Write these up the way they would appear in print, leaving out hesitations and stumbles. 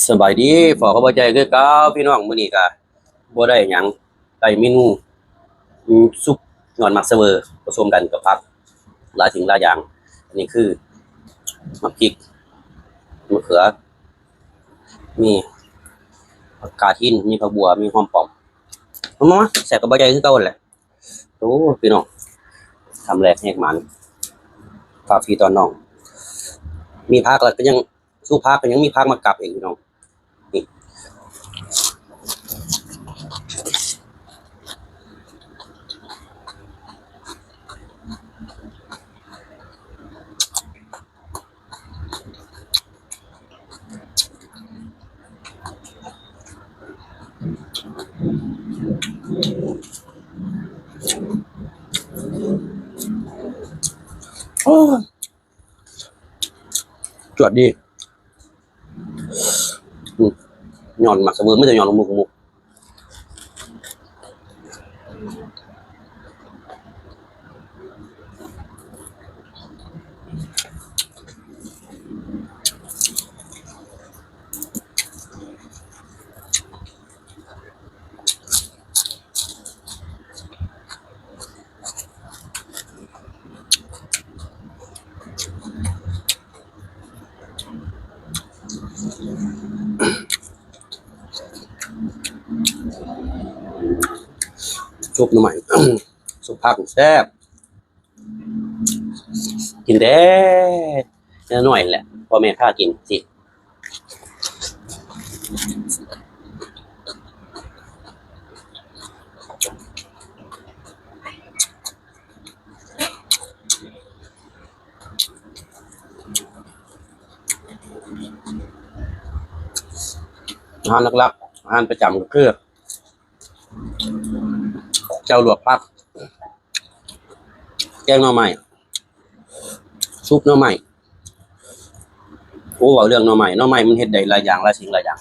สบายดีฝอเข้าใจคือเก่าพี่น้องมื้อนี้ก็บ่ได้หยังได้เมนูซุปหนอนมักเสวอผสมกันกับผักหลายสิ่งหลายอย่างอันนี้คือมะพริกมะเขือมีผักกาดหินมีผักบัวมีหอมป้อมมาแซ่บกับบ่ใจคือเก่าแหละโอ้พี่น้องทำแรกแหกมันฝากพี่ตอนน้องมีผักแล้วก็ยังสู้ผักก็ยังมีผักมากับอีกพี่น้องนี่โอ้จวดดีหย่อนมักเสวอไม่ได้หย่อนลงมุกซุปหน่อไม้ ซุปผักแซ่บกินได้หน่อยแหละพ่อแม่พากินสิอาหารหลักๆอาหารประจำก็คือเจ้าลวกผักแกงหน่อไม้ซุปหน่อไม้โอ้เว้าเรื่องหน่อไม้มันเฮ็ดได้หลายอย่างหลายสิ่งหลายอย่าง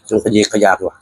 จังขยิกขยากว่ะ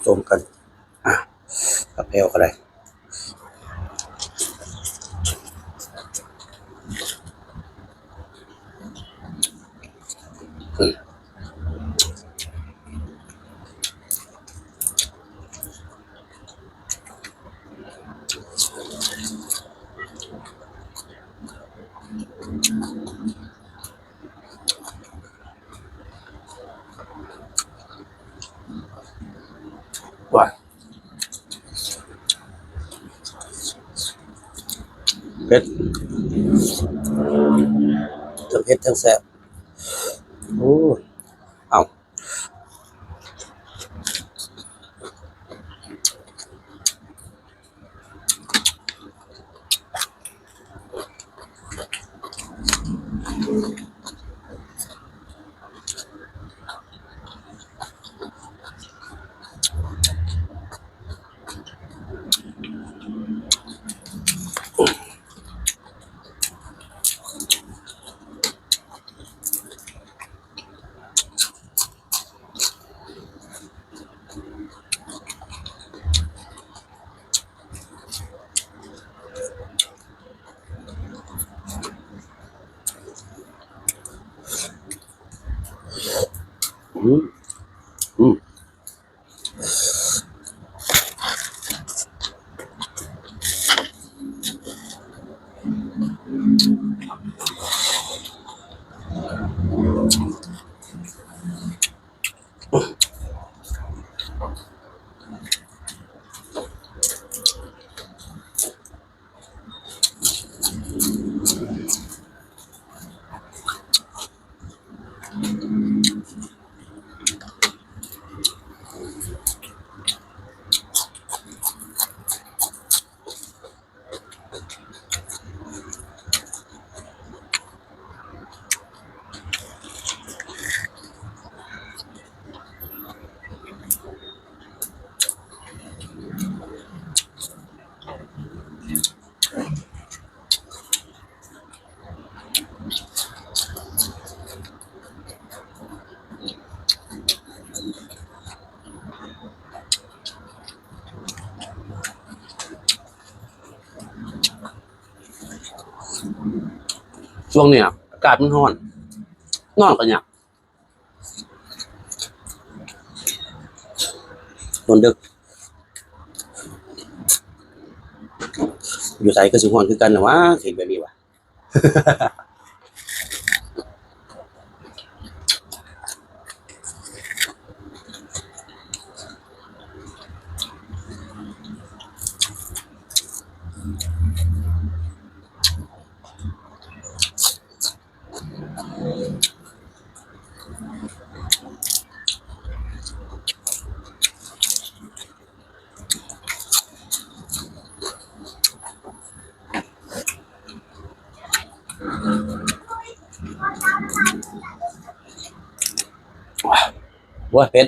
สมกันกับแพลวก็ได้ว่าเผ็ดทั้งเผ็ดทั้งแซ่บโอ้เอ้าช่วงนี้อากาศมันร้อนนอนก็ยากนอนดึกอยู่ไสก็สิร้อนคือกันน่ะวะเห็นแบบนี้ว่ะ ว่าเป็ด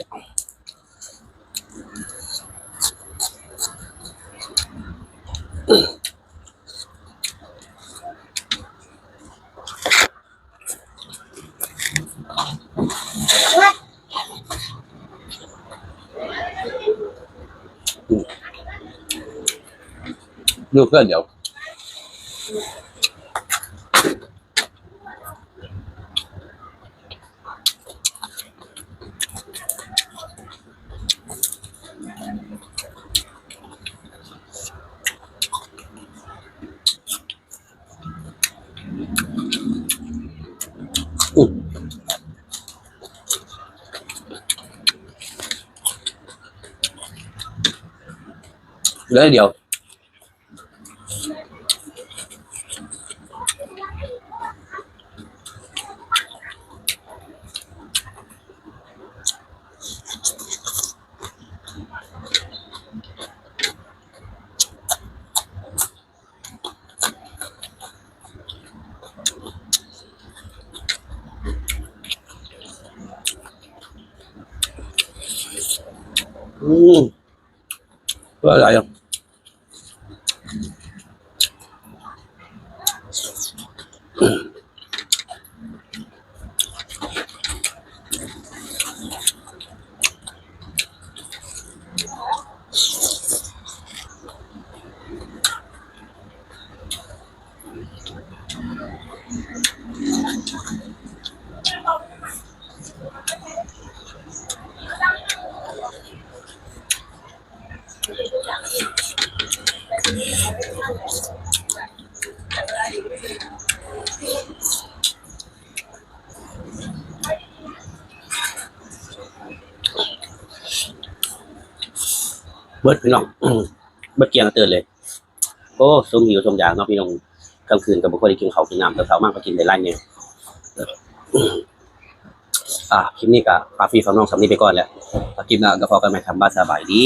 ดูเพื่อนเดี๋ยวเลยเดี๋ยวว่าอะไรอ่ะ เบิดพี่น้อง เบิดเกลียงกระเตือนเลย โอ้สมหิวสมอยากเนาะพี่น้องกลางคืนกับบุคคลที่กินข้าวกินน้ำแต่เช้ามากก็กินได้ไล่เนี่ยคลิปนี้ก็ฝากพี่ฝากน้องสำนีไปก่อนแหละคลิปหน้าก็พอกันใหม่ครับบ้านสบายดี